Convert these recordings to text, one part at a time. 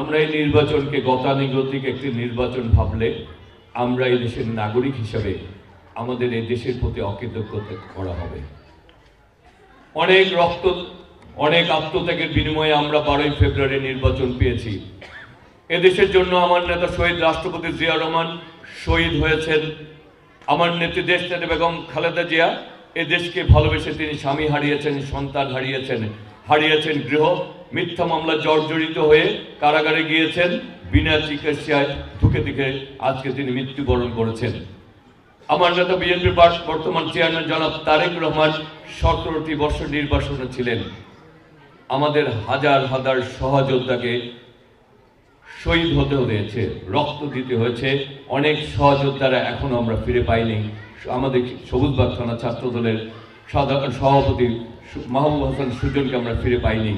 আমরা এই নির্বাচনকে গতানুগতিক একটি নির্বাচন ভাবলে আমরা এই দেশের নাগরিক হিসাবে আমাদের এই দেশের প্রতি অকৃতজ্ঞতা করা হবে। অনেক রক্ত, অনেক আত্মত্যাগের বিনিময়ে আমরা 12ই ফেব্রুয়ারি নির্বাচন পেয়েছি। এদেশের জন্য আমার নেতা শহীদ রাষ্ট্রপতি জিয়া রহমান শহীদ হয়েছেন। আমার নেত্রী দেশনেত্রী বেগম খালেদা জিয়া এ দেশকে ভালোবেসে তিনি স্বামী হারিয়েছেন, সন্তান হারিয়েছেন গৃহ, মিথ্যা মামলা জর্জরিত হয়ে কারাগারে গিয়েছেন, বিনা চিকিৎসায় ধুকে ধুকে আজকে তিনি মৃত্যুবরণ করেছেন। আমার নেতা বিএনপির বর্তমান চেয়ারম্যান জনাব তারেক রহমান 17টি বছর নির্বাসনে ছিলেন। আমাদের হাজার হাজার সহযোদ্ধাকে শহীদ হতে হয়েছে, রক্ত দিতে হয়েছে। অনেক সহযোদ্ধারা এখনো আমরা ফিরে পাইনি। আমাদের সবুজবাগ থানা ছাত্র দলের সাধারণ সভাপতি মাহবুব হাসান সুজনকে আমরা ফিরে পাইনি।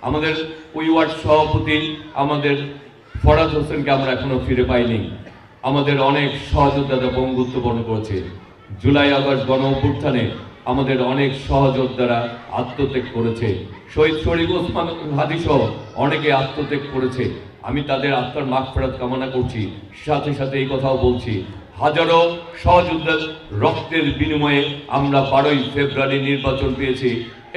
আমাদের ওই ওয়ার্ড সভাপতি আমাদের ফরাদ হোসেনকে আমরা এখনো ফিরে পাইনি। আমাদের অনেক সহযোদ্ধারা বঙ্গুত্ব বরণ করেছে। জুলাই আগস্ট গণ অভ্যুত্থানে আমাদের অনেক সহযোদ্ধারা আত্মত্যাগ করেছে। শহীদ শরীফ ওসমান হাদি সহ অনেকে আত্মত্যাগ করেছে। আমি তাদের আত্মার মাগফিরাত কামনা করছি। সাথে সাথে এই কথাও বলছি, হাজারো সহযোদ্ধার রক্তের বিনিময়ে আমরা 12ই ফেব্রুয়ারি নির্বাচন পেয়েছি।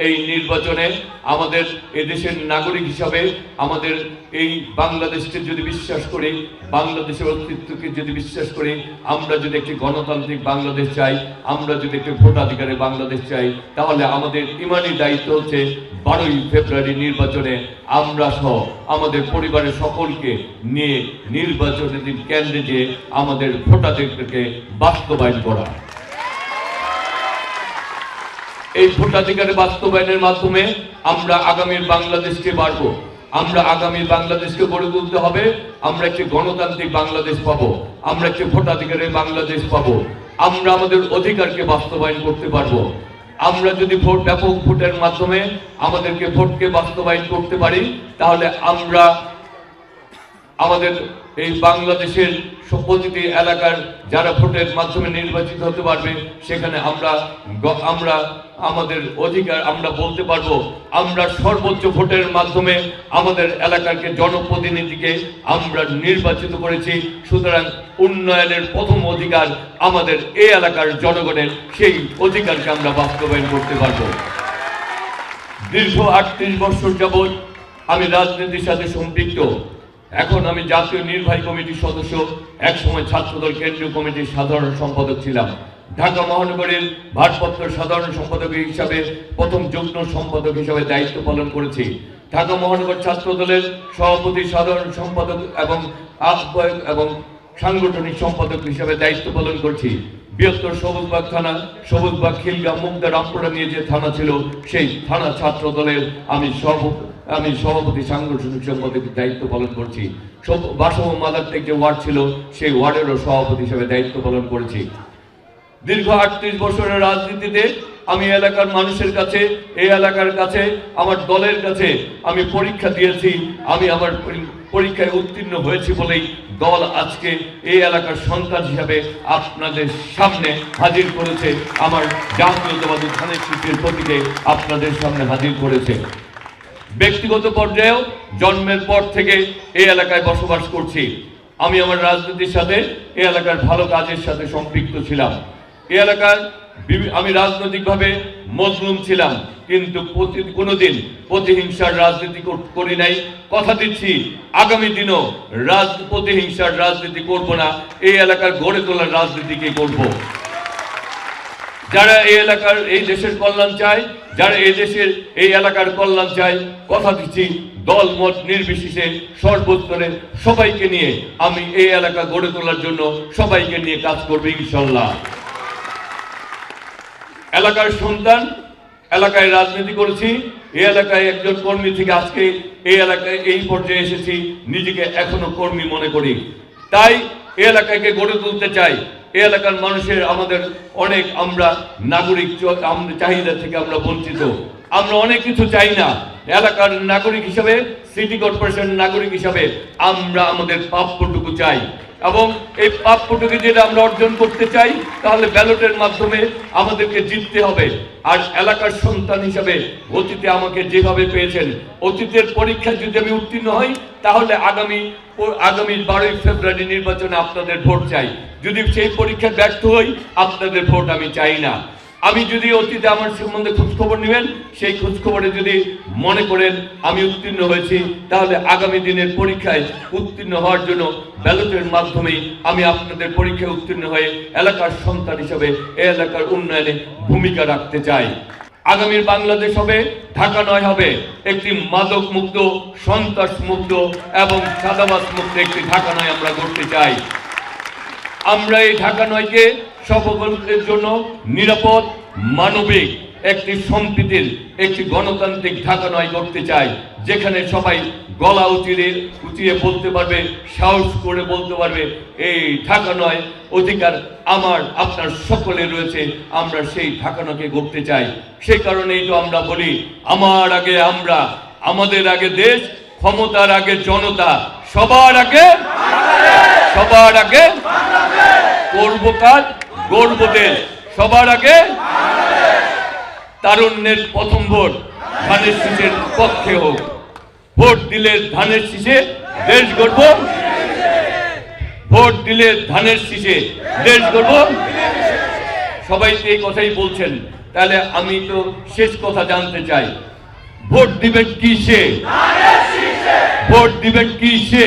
এই নির্বাচনে আমাদের এদেশের নাগরিক হিসাবে আমাদের এই বাংলাদেশকে যদি বিশ্বাস করি, বাংলাদেশের অস্তিত্বকে যদি বিশ্বাস করি, আমরা যদি একটি গণতান্ত্রিক বাংলাদেশ চাই, আমরা যদি একটি ভোটাধিকারের বাংলাদেশ চাই, তাহলে আমাদের ইমানি দায়িত্ব হচ্ছে 12ই ফেব্রুয়ারি নির্বাচনে আমরা সহ আমাদের পরিবারের সকলকে নিয়ে নির্বাচনের দিন কেন্দ্রে যে আমাদের ভোটাধিকারকে বাস্তবায়ন করা। এই ভোটাধিকারের বাস্তবায়নের মাধ্যমে আমরা আগামীর বাংলাদেশকে বাড়ব, আমরা আগামীর বাংলাদেশকে গড়ে তুলতে হবে। আমরা একটি গণতান্ত্রিক বাংলাদেশ পাবো, আমরা একটি ভোটাধিকারের বাংলাদেশ পাবো, আমরা আমাদের অধিকারকে বাস্তবায়ন করতে পারবো। আমরা যদি ব্যাপক ভোটের মাধ্যমে আমাদেরকে ভোটকে বাস্তবায়ন করতে পারি, তাহলে আমরা আমাদের এই বাংলাদেশের প্রতিটি এলাকার যারা ভোটের মাধ্যমে নির্বাচিত হতে পারবে, সেখানে আমরা আমাদের অধিকার আমরা বলতে পারবো, আমরা সর্বোচ্চ ভোটের মাধ্যমে আমাদের এলাকার জনপ্রতিনিধিকে আমরা নির্বাচিত করেছি। সুতরাং উন্নয়নের প্রথম অধিকার আমাদের এই এলাকার জনগণের, সেই অধিকারকে আমরা বাস্তবায়ন করতে পারবো। দীর্ঘ 38 বছর যাবৎ আমি রাজনীতির সাথে সম্পৃক্ত। এখন আমি জাতীয় নির্বাহী কমিটির সদস্য, একসময় ছাত্রদল কেন্দ্রীয় কমিটির সাধারণ সম্পাদক ছিলাম। ঢাকা মহানগরীর ভারপ্রাপ্ত সাধারণ সম্পাদক হিসাবে প্রথম যুগ্ম সম্পাদক হিসাবে দায়িত্ব পালন করেছি। ঢাকা মহানগর ছাত্র দলের সভাপতি, সাধারণ সম্পাদক এবং আহ্বায়ক এবং সাংগঠনিক সম্পাদক হিসাবে দায়িত্ব পালন করছি। বৃহত্তর সবুজবাগ থানা, সবুজবাগ, খিলগাঁও, মুগদা, রামপুরা নিয়ে যে থানা ছিল, সেই থানা ছাত্র দলের আমি সভাপতি, সাংগঠনিক সম্পাদকের দায়িত্ব পালন করছি। বাসব মাদারটেক যে ওয়ার্ড ছিল, সেই ওয়ার্ডেরও সভাপতি হিসেবে দায়িত্ব পালন করেছি। দীর্ঘ 38 বছরের রাজনীতিতে আমি এলাকার মানুষের কাছে, এই এলাকার কাছে, আমার দলের কাছে আমি পরীক্ষা দিয়েছি। আমি আমার পরীক্ষায় উত্তীর্ণ হয়েছি বলেই দল আজকে এই এলাকার সন্তান হিসাবে আপনাদের সামনে হাজির করেছে, আমার জাতীয়তাবাদী ধানের শীষের প্রতীকে আপনাদের সামনে হাজির করেছে। ব্যক্তিগত পর্যায়েও জন্মের পর থেকে এই এলাকায় বসবাস করছি। আমি আমার রাজনীতির সাথে এই এলাকার ভালো কাজের সাথে সম্পৃক্ত ছিলাম। এই এলাকার আমি রাজনৈতিকভাবে মজলুম ছিলাম, কিন্তু কোনোদিন প্রতিহিংসার রাজনীতি করি নাই। কথা দিচ্ছি, আগামী দিনও প্রতিহিংসার রাজনীতি করব না, এই এলাকার গড়ে তোলার রাজনীতিকে করব। যারা এই এলাকার, এই দেশের কল্যাণ চায়, যারা এই দেশের, এই এলাকার কল্যাণ চায়, কথা দিচ্ছি দল মত নির্বিশেষে সর্বস্তরে সবাইকে নিয়ে আমি এই এলাকা গড়ে তোলার জন্য সবাইকে নিয়ে কাজ করবো ইনশাল্লাহ। এলাকার সন্তান, এলাকায় রাজনীতি করেছি, এই এলাকায় একজন কর্মী থেকে আজকে এই এলাকায় এই পর্যায়ে এসেছি, নিজেকে এখনো কর্মী মনে করি। তাই এই এলাকাকে গড়ে তুলতে চাই। এই এলাকার মানুষের, আমাদের অনেক, আমরা নাগরিক চাহিদা থেকে আমরা বঞ্চিত। আমরা অনেক কিছু চাই না। এলাকার নাগরিক হিসাবে, সিটি কর্পোরেশন নাগরিক হিসাবে আমরা আমাদের প্রাপ্যটুকু চাই, এবং এই প্রাপ্যটুকু যেটা আমরা অর্জন করতে চাই, তাহলে ব্যালটের মাধ্যমে আমাদেরকে জিততে হবে। আর এলাকার সন্তান হিসাবে অতীতে আমাকে যেভাবে পেয়েছেন, অতীতের পরীক্ষায় যদি আমি উত্তীর্ণ হই, তাহলে আগামী 12ই ফেব্রুয়ারি নির্বাচনে আপনাদের ভোট চাই। যদি সেই পরীক্ষায় ব্যর্থ হই, আপনাদের ভোট আমি চাই না। আমি যদি অতীতে আমার সম্বন্ধে খোঁজখবর নেবেন, সেই খোঁজখবরে যদি মনে করেন আমি উত্তীর্ণ হয়েছি, তাহলে আগামী দিনের পরীক্ষায় উত্তীর্ণ হওয়ার জন্য ব্যালটের মাধ্যমেই আমি আপনাদের পরীক্ষায় উত্তীর্ণ হয়ে এলাকার সন্তান হিসেবে এই এলাকার উন্নয়নে ভূমিকা রাখতে চাই। আগামীর বাংলাদেশ হবে, ঢাকা নয় হবে একটি মাদক মুক্ত, সন্ত্রাস মুক্ত এবং চাঁদাবাজ মুক্ত একটি ঢাকা নয় আমরা গড়তে চাই। আমরা এই ঢাকা নয়কে সকলের জন্য নিরাপদ, মানবিক, একটি সম্প্রীতির, একটি গণতান্ত্রিক ঢাকা নয় করতে চাই, যেখানে সবাই গলা উঁচিয়ে বলতে পারবে, সাহস করে বলতে পারবে এই ঢাকা নয় অধিকার আমার আপনার সকলের রয়েছে। আমরা সেই ঢাকা নয়কে গড়তে চাই। সেই কারণেই তো আমরা বলি, আমার আগে আমরা, আমাদের আগে দেশ, ক্ষমতার আগে জনতা, সবার আগে করব কাজ, গর্ব দেশ, সবার আগে তারুণ্যের প্রথম ভোট ধানের শীষের পক্ষে হোক। ভোট দিলে ধানের শীষে দেশ গড়ব, ভোট দিলে ধানের শীষে দেশ গড়ব। সবাই তো এই কথাই বলছেন, তাহলে আমি তো শেষ কথা জানতে চাই, ভোট দিবেন কিসে? ভোট দিবেন কিসে?